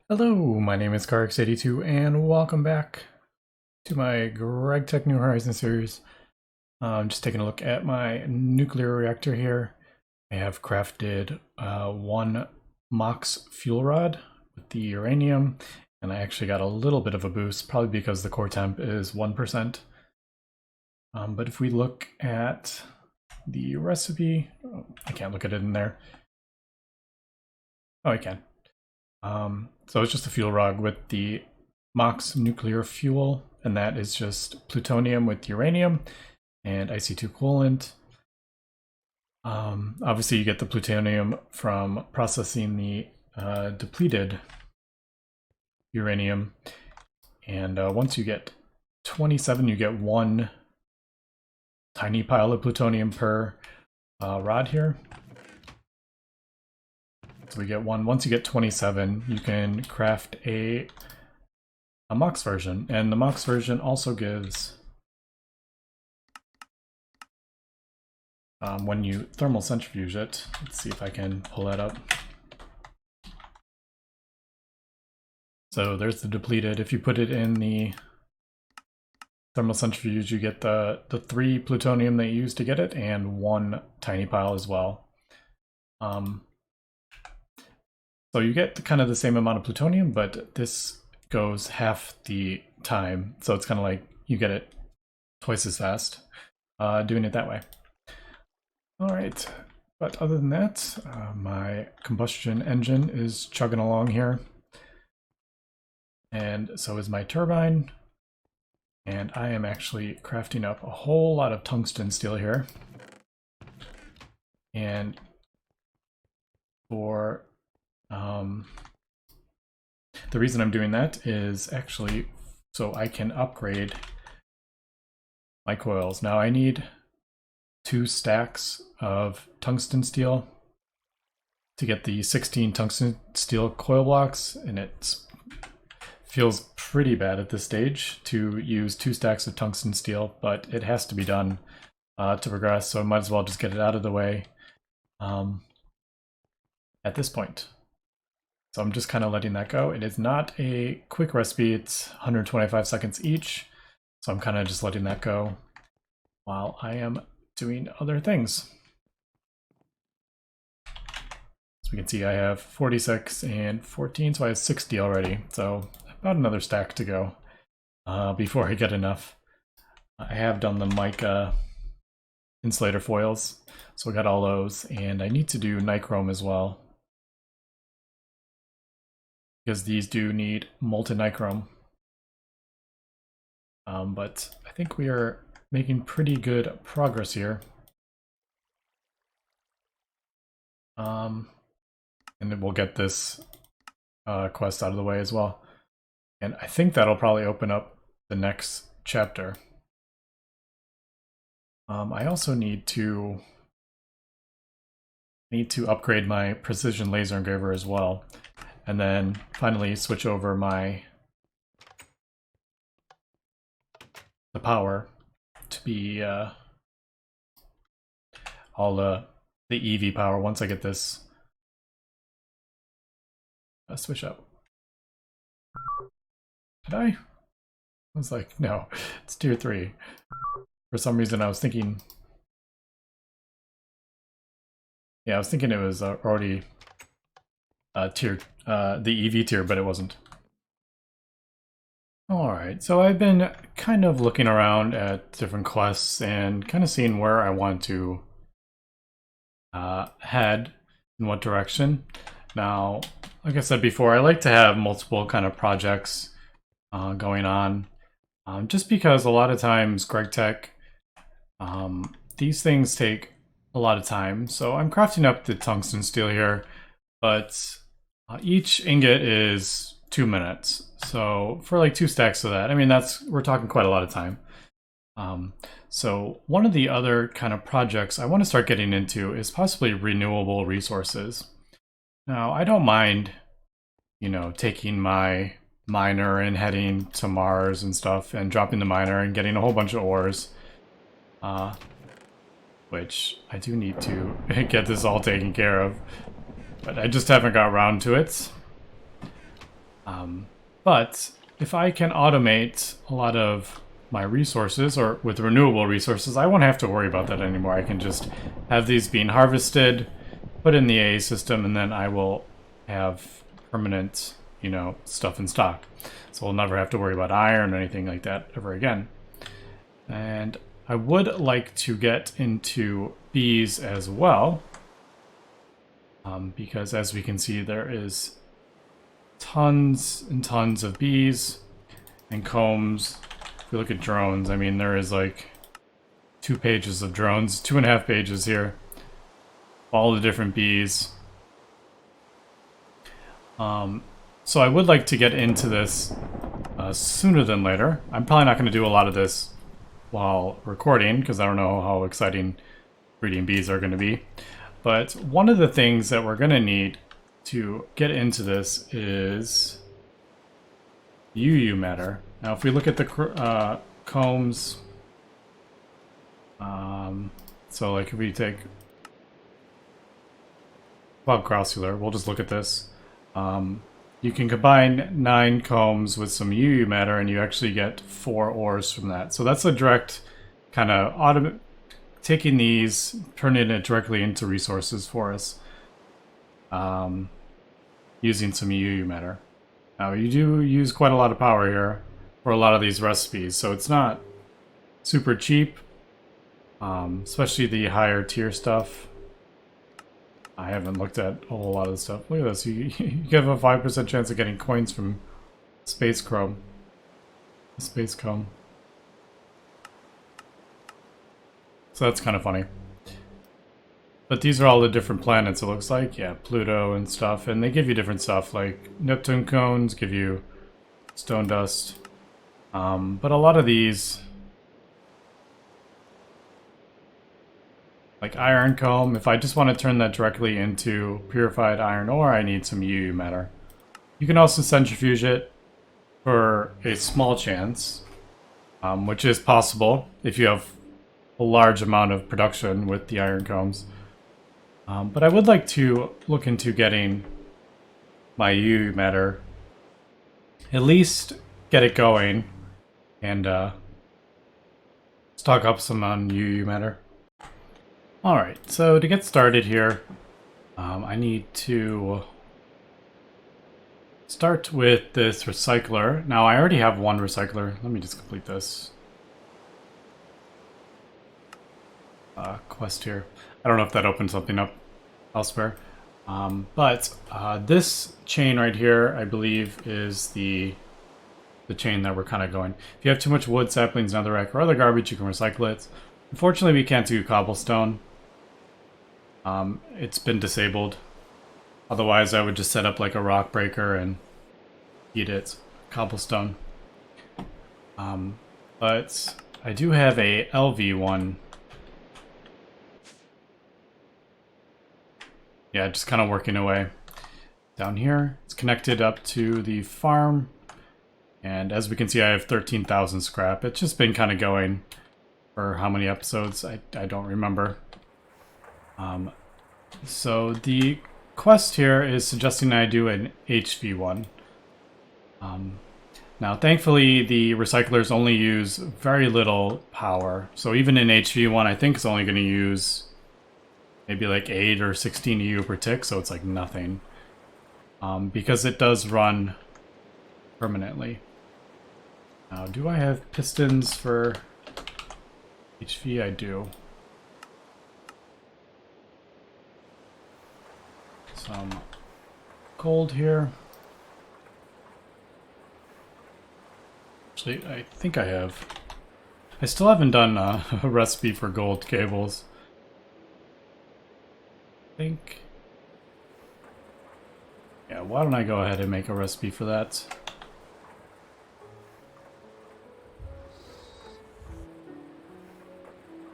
Hello, my name is Carx82 and welcome back to my Gregtech New Horizons series. I'm just taking a look at my nuclear reactor here. I have crafted one MOX fuel rod with the uranium, and I actually got a little bit of a boost, probably because the core temp is 1%. But if we look at the recipe, I can't look at it in there. Oh, I can. So it's just a fuel rod with the MOX nuclear fuel, and that is just plutonium with uranium and IC2 coolant. Obviously, you get the plutonium from processing the depleted uranium, and once you get 27, you get one tiny pile of plutonium per rod here. So we get one. Once you get 27, you can craft a MOX version, and the MOX version also gives, when you thermal centrifuge it, let's see if I can pull that up. So there's the depleted. If you put it in the thermal centrifuge, you get the 3 plutonium that you used to get it, and 1 tiny pile as well. So you get kind of the same amount of plutonium, but this goes half the time. So it's kind of like you get it twice as fast doing it that way. All right, but other than that, my combustion engine is chugging along here. And so is my turbine. And I am actually crafting up a whole lot of tungsten steel here. And for the reason I'm doing that is actually so I can upgrade my coils. Now I need 2 stacks of tungsten steel to get the 16 tungsten steel coil blocks, and it feels pretty bad at this stage to use 2 stacks of tungsten steel, but it has to be done to progress, so I might as well just get it out of the way at this point. So I'm just kind of letting that go. It is not a quick recipe, it's 125 seconds each. So I'm kind of just letting that go while I am doing other things. So we can see I have 46 and 14, so I have 60 already. So about another stack to go before I get enough. I have done the mica insulator foils, so I got all those, and I need to do nichrome as well, because these do need molten nichrome. But I think we are making pretty good progress here. And then we'll get this quest out of the way as well. And I think that'll probably open up the next chapter. I also need to upgrade my precision laser engraver as well. And then finally switch over the power to be all the EV power once I get this switch up. Did I? I was like, no, it's tier 3. For some reason I was thinking, yeah, I was thinking it was already tier, the EV tier, but it wasn't. Alright, so I've been kind of looking around at different quests and kind of seeing where I want to head, in what direction. Now, like I said before, I like to have multiple kind of projects going on, just because a lot of times Gregtech, these things take a lot of time. So I'm crafting up the tungsten steel here, but each ingot is 2 minutes. So for like 2 stacks of that, I mean, we're talking quite a lot of time. So one of the other kind of projects I want to start getting into is possibly renewable resources. Now, I don't mind, you know, taking my miner and heading to Mars and stuff and dropping the miner and getting a whole bunch of ores, which I do need to get this all taken care of, but I just haven't got around to it. But if I can automate a lot of my resources, or with renewable resources, I won't have to worry about that anymore. I can just have these being harvested, put in the AA system, and then I will have permanent, you know, stuff in stock. So we'll never have to worry about iron or anything like that ever again. And I would like to get into bees as well, because as we can see, there is tons and tons of bees and combs. If we look at drones, I mean, there is like 2 pages of drones, 2.5 pages here, all the different bees. So I would like to get into this sooner than later. I'm probably not going to do a lot of this while recording, because I don't know how exciting breeding bees are going to be. But one of the things that we're going to need to get into this is UU matter. Now, if we look at the combs, so like if we take Cloud Crossular, we'll just look at this. You can combine 9 combs with some UU matter, and you actually get 4 ores from that. So that's a direct kind of taking these, turning it directly into resources for us, using some UU matter. Now, you do use quite a lot of power here for a lot of these recipes, so it's not super cheap, especially the higher tier stuff. I haven't looked at a whole lot of the stuff. Look at this. You have a 5% chance of getting coins from Space Chrome. Space Comb. So that's kind of funny. But these are all the different planets, it looks like. Yeah, Pluto and stuff. And they give you different stuff, like Neptune cones give you stone dust. But a lot of these, like iron comb, if I just want to turn that directly into purified iron ore, I need some UU matter. You can also centrifuge it for a small chance, which is possible if you have a large amount of production with the iron combs. But I would like to look into getting my UU matter, at least get it going, and stock up some on UU matter. Alright, so to get started here, I need to start with this recycler. Now, I already have one recycler. Let me just complete this quest here. I don't know if that opens something up elsewhere. But this chain right here, I believe, is the chain that we're kind of going. If you have too much wood, saplings, netherrack, or other garbage, you can recycle it. Unfortunately, we can't do cobblestone. It's been disabled. Otherwise, I would just set up like a rock breaker and heat it cobblestone. But I do have a LV one. Yeah, just kind of working away down here. It's connected up to the farm. And as we can see, I have 13,000 scrap. It's just been kind of going for how many episodes? I don't remember. So the quest here is suggesting I do an HV one. Now, thankfully, the recyclers only use very little power. So even in HV one, I think it's only going to use maybe like 8 or 16 EU per tick, so it's like nothing. Because it does run permanently. Now, do I have pistons for HV? I do. Some gold here. Actually, I think I have. I still haven't done a recipe for gold cables. I think. Yeah, why don't I go ahead and make a recipe for that?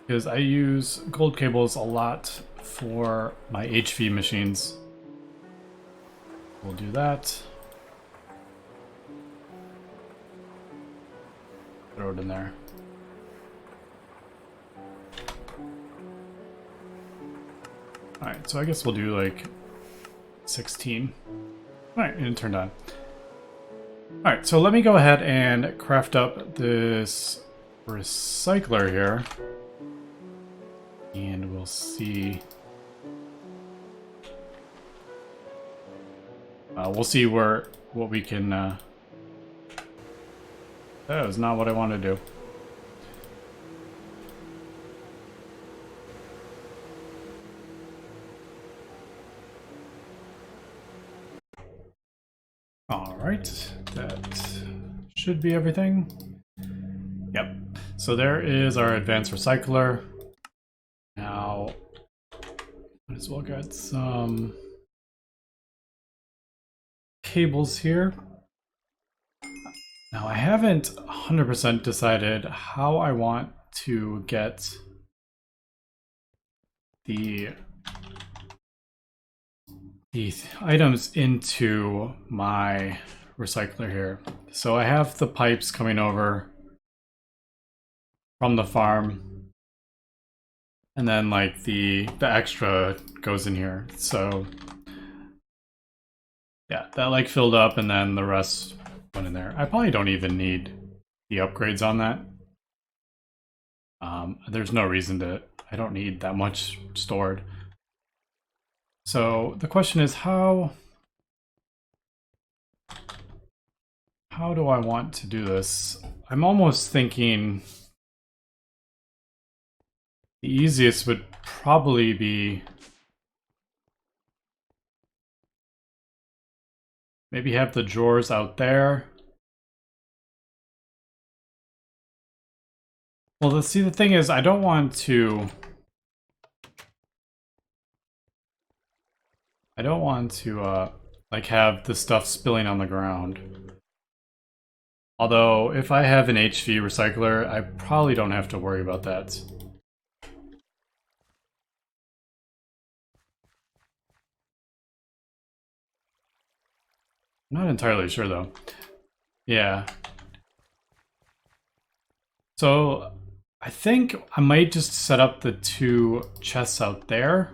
Because I use gold cables a lot for my HV machines. We'll do that. Throw it in there. Alright, so I guess we'll do like 16. Alright, and it turned on. Alright, so let me go ahead and craft up this recycler here. And we'll see. We'll see what we can. That was not what I wanted to do. All right, that should be everything. Yep. So there is our advanced recycler. Now, might as well get some cables here. Now I haven't 100% decided how I want to get the items into my recycler here. So I have the pipes coming over from the farm, and then like the extra goes in here. So yeah, that like filled up, and then the rest went in there. I probably don't even need the upgrades on that. There's no reason to, I don't need that much stored. So the question is, how do I want to do this? I'm almost thinking the easiest would probably be maybe have the drawers out there. Well, see, the thing is, I don't want to like have the stuff spilling on the ground. Although, if I have an HV recycler, I probably don't have to worry about that. I'm not entirely sure, though. Yeah. So, I think I might just set up the 2 chests out there,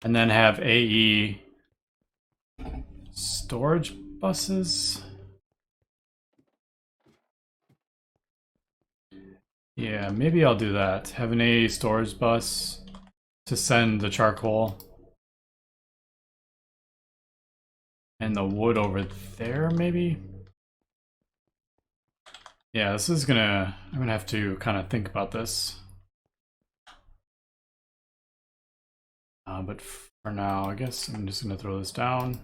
and then have AE storage buses. Yeah, maybe I'll do that. Have an AE storage bus to send the charcoal. And the wood over there, maybe? Yeah, this is I'm gonna have to kind of think about this. But for now, I guess I'm just gonna throw this down.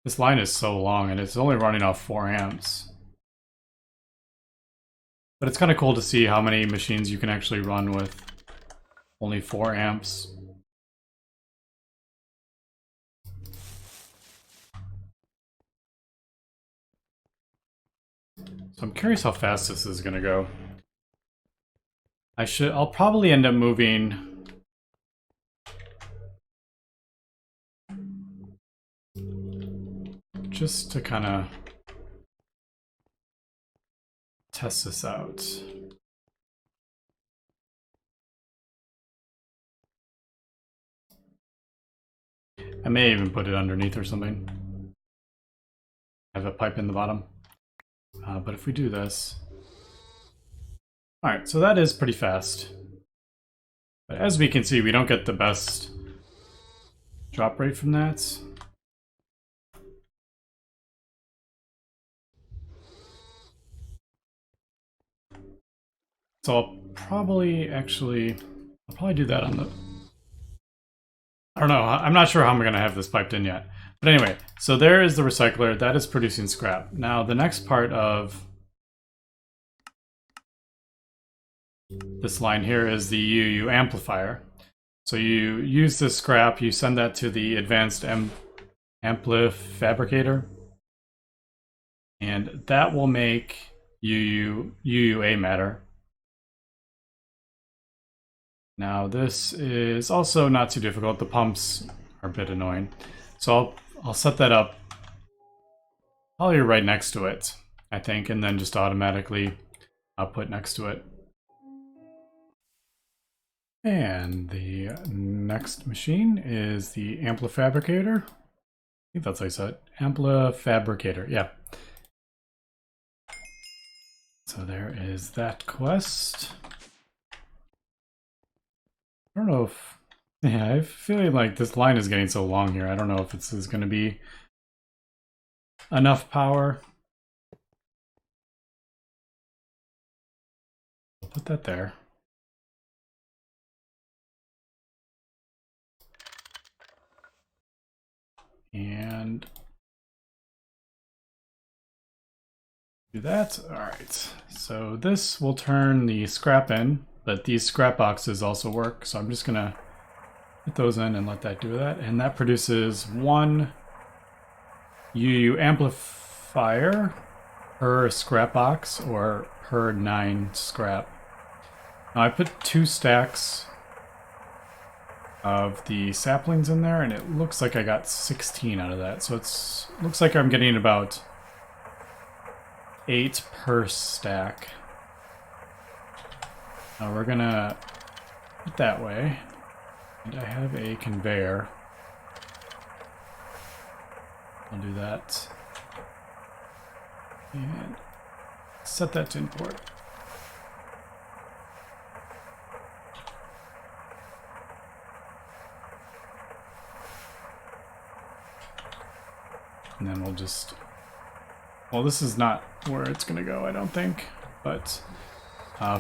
This line is so long, and it's only running off 4 amps. But it's kind of cool to see how many machines you can actually run with only 4 amps. So I'm curious how fast this is gonna go. I'll probably end up moving just to kind of test this out. I may even put it underneath or something. Have a pipe in the bottom. But if we do this... Alright, so that is pretty fast. But as we can see, we don't get the best drop rate from that. So I'll probably do that on the... I don't know, I'm not sure how I'm going to have this piped in yet. But anyway, so there is the recycler, that is producing scrap. Now the next part of this line here is the UU amplifier. So you use this scrap, you send that to the advanced Fabricator, and that will make UUA matter. Now this is also not too difficult. The pumps are a bit annoying. So I'll set that up probably right next to it, I think, and then just automatically put next to it. And the next machine is the Fabricator. I think that's how I said it. Fabricator, yeah. So there is that quest. I don't know if... Yeah, I feel like this line is getting so long here. I don't know if this is going to be enough power. I'll put that there. And do that. All right. So this will turn the scrap in, but these scrap boxes also work. So I'm just gonna put those in and let that do that. And that produces one UU amplifier per scrap box or per 9 scrap. Now I put 2 stacks of the saplings in there, and it looks like I got 16 out of that. So looks like I'm getting about 8 per stack. Now we're gonna put that way, and I have a conveyor. I'll do that and set that to import. And then we'll just, well, this is not where it's gonna go, I don't think, but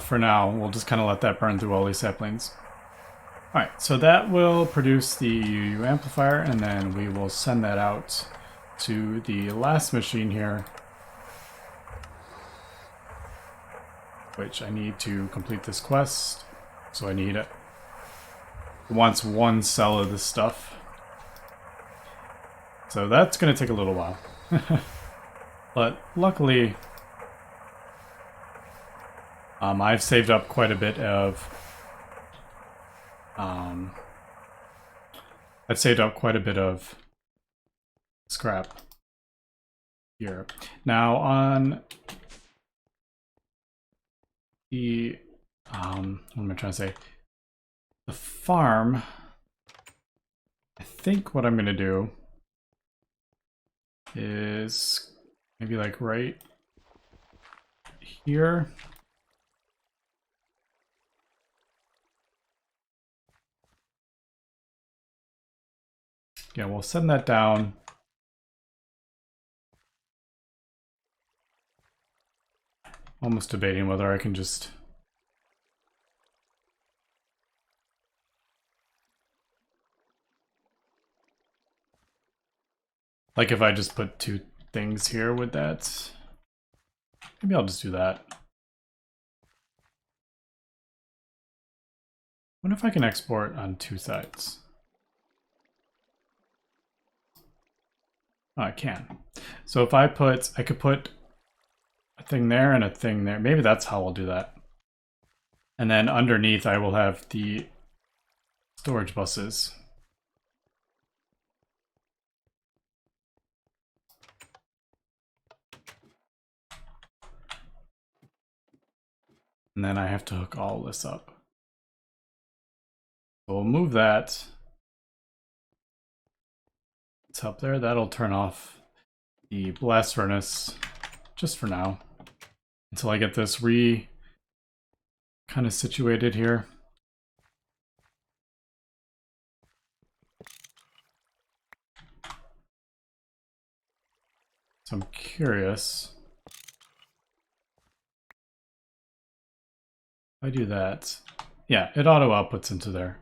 for now, we'll just kind of let that burn through all these saplings. All right, so that will produce the UU amplifier, and then we will send that out to the last machine here, which I need to complete this quest. So I need it. It wants 1 cell of this stuff. So that's going to take a little while. But luckily, I've saved up quite a bit of scrap here. Now on the what am I trying to say? The farm, I think what I'm gonna do is maybe like right here. Yeah, we'll send that down. Almost debating whether I can just... Like if I just put 2 things here with that. Maybe I'll just do that. What if I can export on 2 sides? Oh, I can. So if I could put a thing there and a thing there. Maybe that's how I'll do that. And then underneath I will have the storage buses. And then I have to hook all this up. So we'll move that. It's up there. That'll turn off the blast furnace just for now, until I get this kind of situated here. So I'm curious. If I do that, yeah, it auto outputs into there.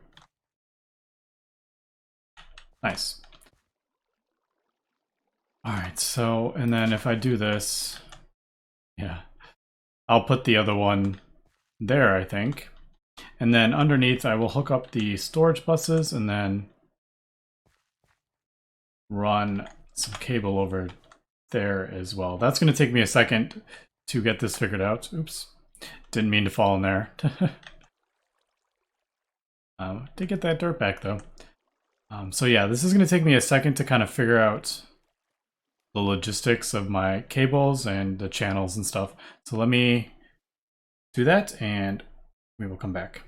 Nice. All right, so, and then if I do this, yeah, I'll put the other one there, I think. And then underneath, I will hook up the storage buses and then run some cable over there as well. That's going to take me a second to get this figured out. Oops, didn't mean to fall in there. Did get that dirt back though. So yeah, this is going to take me a second to kind of figure out the logistics of my cables and the channels and stuff. So let me do that and we will come back.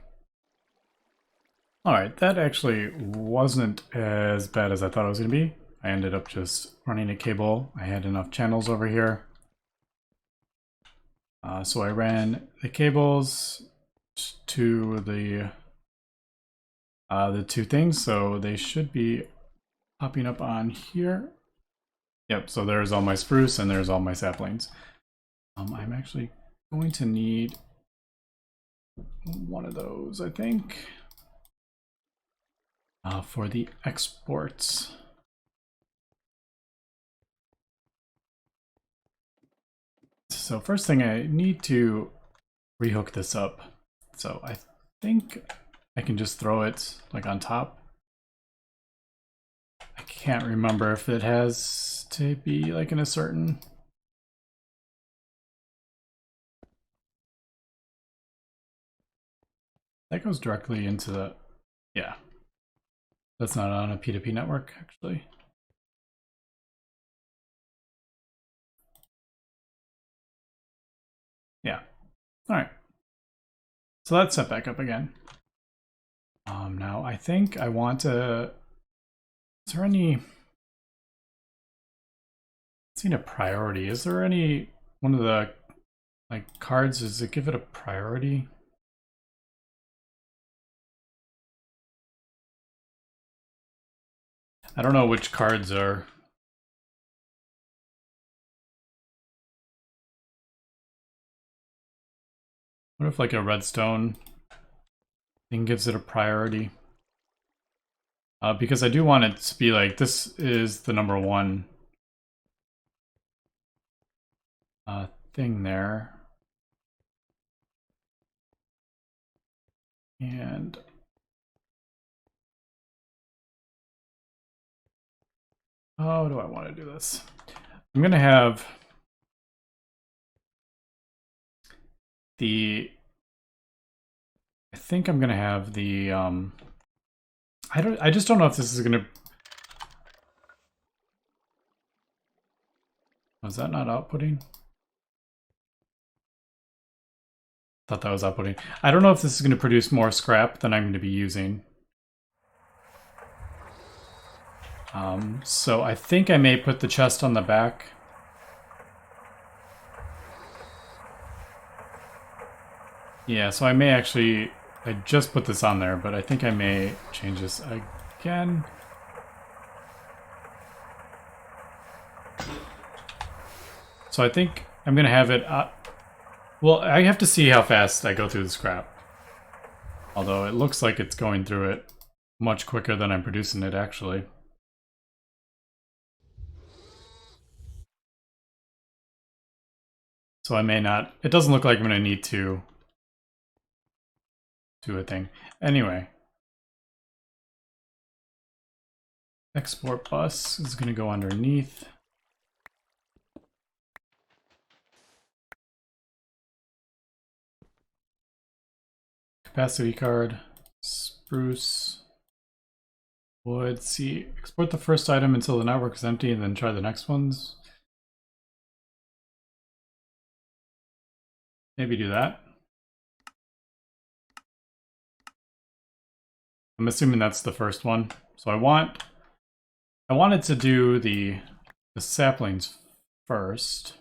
Alright, that actually wasn't as bad as I thought it was going to be. I ended up just running a cable. I had enough channels over here. So I ran the cables to the two things, so they should be popping up on here. Yep, so there's all my spruce and there's all my saplings. I'm actually going to need one of those, I think, for the exports. So first thing, I need to rehook this up. So I think I can just throw it like on top. I can't remember if it has to be like in a certain... That goes directly into the... Yeah. That's not on a P2P network, actually. Yeah. All right. So that's set back up again. Now I think I want to... Is there any... I've seen a priority. Is there any one of the like cards? Does it give it a priority? I don't know which cards are. What if like a redstone thing gives it a priority? Because I do want it to be like, this is the number one thing there. And how do I want to do this? I'm going to have the... I think I'm going to have the... I just don't know if this is going to... Was that not outputting? Thought that was outputting. I don't know if this is going to produce more scrap than I'm going to be using. So I think I may put the chest on the back. Yeah, so I may actually... I just put this on there, but I think I may change this again. So I think I'm going to have it... well, I have to see how fast I go through the scrap. Although it looks like it's going through it much quicker than I'm producing it, actually. So I may not... It doesn't look like I'm going to need to do a thing. Anyway. Export bus is going to go underneath. Capacity card, spruce, wood. See, export the first item until the network is empty and then try the next ones. Maybe do that. I'm assuming that's the first one. So I wanted to do the saplings first.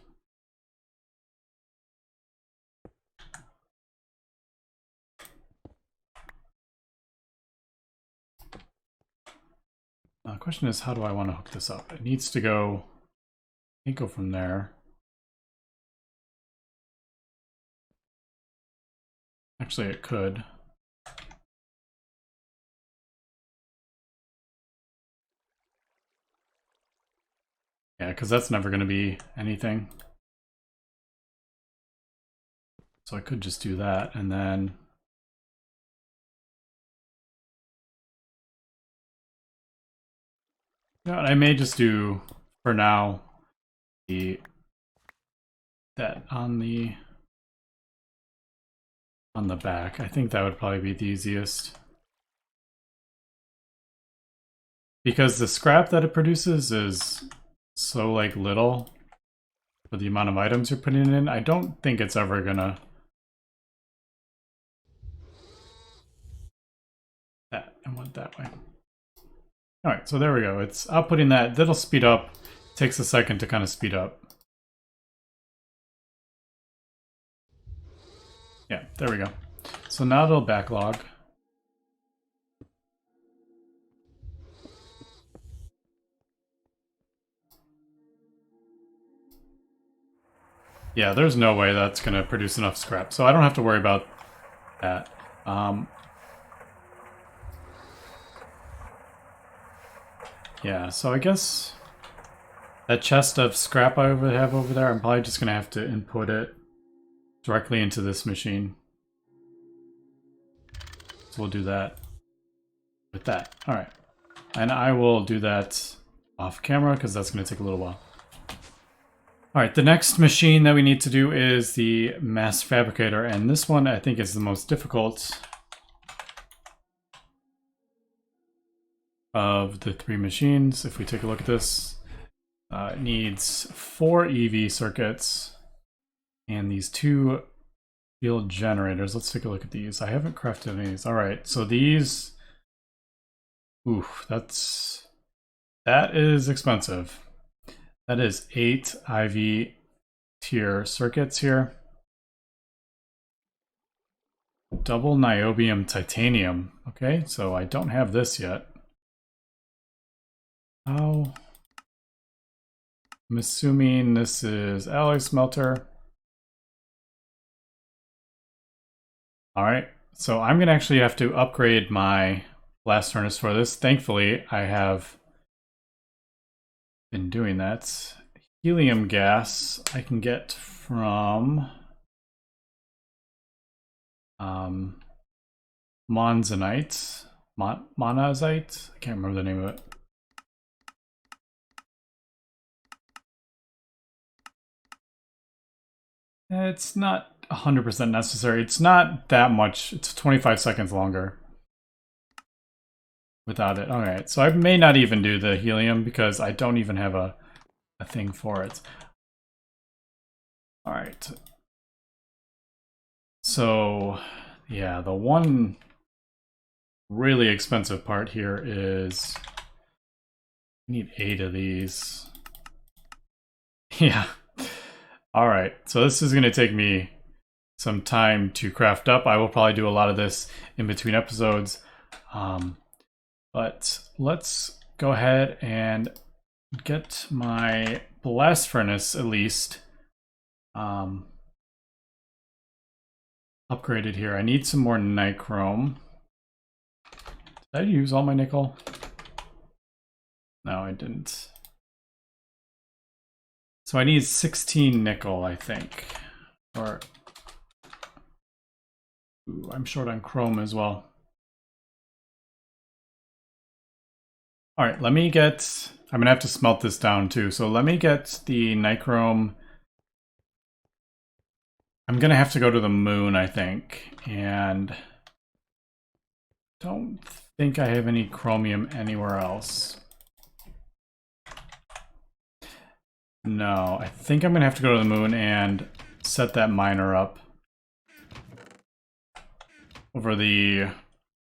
The question is, how do I want to hook this up? It needs to go, I think, go from there. Actually, it could. Yeah, because that's never going to be anything. So I could just do that, and then... Yeah, I may just do, for now, that on the back. I think that would probably be the easiest. Because the scrap that it produces is so like little for the amount of items you're putting in, I don't think it's ever gonna... That. I went that way. All right, so there we go. It's outputting that. That'll speed up. Takes a second to kind of speed up. Yeah, there we go. So now it'll backlog. Yeah, there's no way that's going to produce enough scrap, so I don't have to worry about that. Yeah, so I guess that chest of scrap I have over there, I'm probably just going to have to input it directly into this machine. So we'll do that with that. All right. And I will do that off camera because that's going to take a little while. All right, the next machine that we need to do is the mass fabricator, and this one I think is the most difficult of the three machines. If we take a look at this, it needs 4 EV circuits and these 2 field generators. Let's take a look at these. I haven't crafted any of these. All right, so these, oof, that is expensive. That is 8 IV tier circuits here. Double niobium titanium. Okay, so I don't have this yet. Oh, I'm assuming this is alloy smelter. All right, so I'm gonna actually have to upgrade my blast furnace for this. Thankfully, I have been doing that. Helium gas I can get from monazite. Monazite? I can't remember the name of it. It's not 100% necessary. It's not that much. It's 25 seconds longer without it. All right, so I may not even do the helium because I don't even have a thing for it. All right. So, yeah, the one really expensive part here is I need 8 of these. Yeah. All right, so this is going to take me some time to craft up. I will probably do a lot of this in between episodes. But let's go ahead and get my blast furnace at least upgraded here. I need some more nichrome. Did I use all my nickel? No, I didn't. So I need 16 nickel, I think. Or ooh, I'm short on chrome as well. All right, let me get, I'm gonna have to smelt this down too. So let me get the nichrome. I'm gonna have to go to the moon, I think, and don't think I have any chromium anywhere else. No, I think I'm gonna have to go to the moon and set that miner up over the, I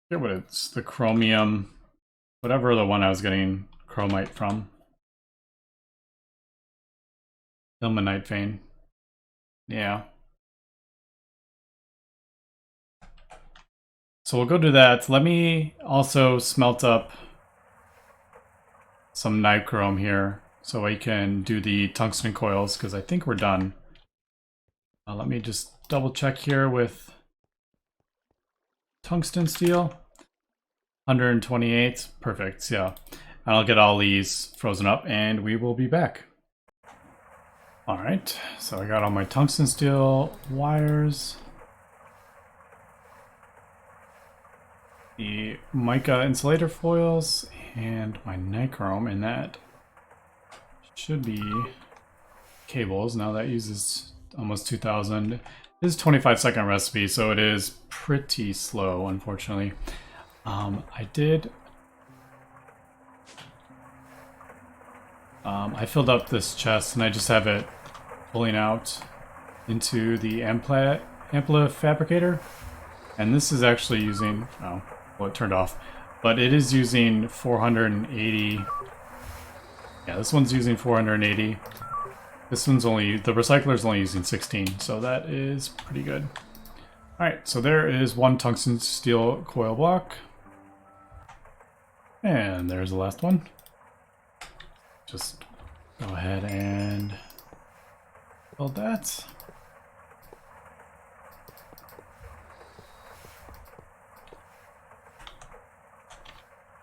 forget what it's, the chromium, whatever the one I was getting chromite from. Ilmenite vein. Yeah. So we'll go do that. Let me also smelt up some nichrome here so I can do the tungsten coils because I think we're done. Let me just double check here with tungsten steel. 128, perfect, yeah. And I'll get all these frozen up and we will be back. All right, so I got all my tungsten steel wires. The mica insulator foils and my nichrome, and that should be cables. Now that uses almost 2,000. It is a 25-second recipe, so it is pretty slow, unfortunately. I filled up this chest and I just have it pulling out into the Fabricator. And this is actually using, oh, well, it turned off. but it is using 480. Yeah, this one's using 480. This one's only, the recycler's only using 16, so that is pretty good. Alright, so there is one tungsten steel coil block. And there's the last one. Just go ahead and build that.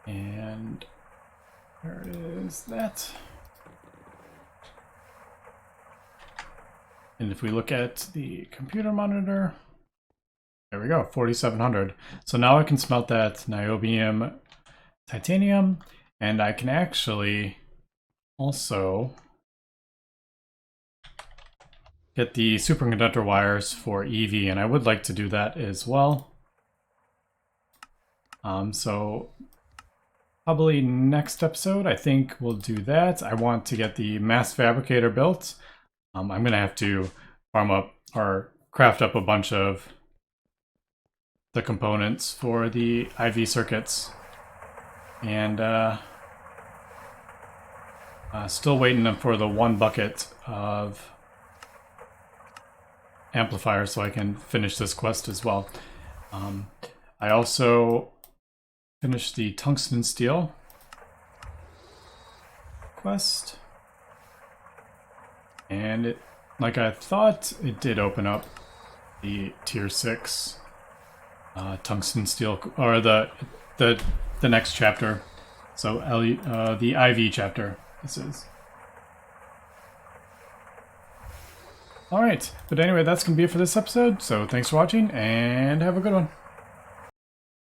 And there is that. And if we look at the computer monitor, there we go, 4700. So now I can smelt that niobium titanium, and I can actually also get the superconductor wires for EV, and I would like to do that as well. So probably next episode, I think we'll do that. I want to get the mass fabricator built. I'm gonna have to farm up or craft up a bunch of the components for the IV circuits, and still waiting for the 1 bucket of amplifiers so I can finish this quest as well. I also finished the tungsten steel quest, and it, like I thought, it did open up the tier 6 tungsten steel, or the next chapter. So the IV chapter, this is. Alright, but anyway, that's going to be it for this episode, so thanks for watching, and have a good one.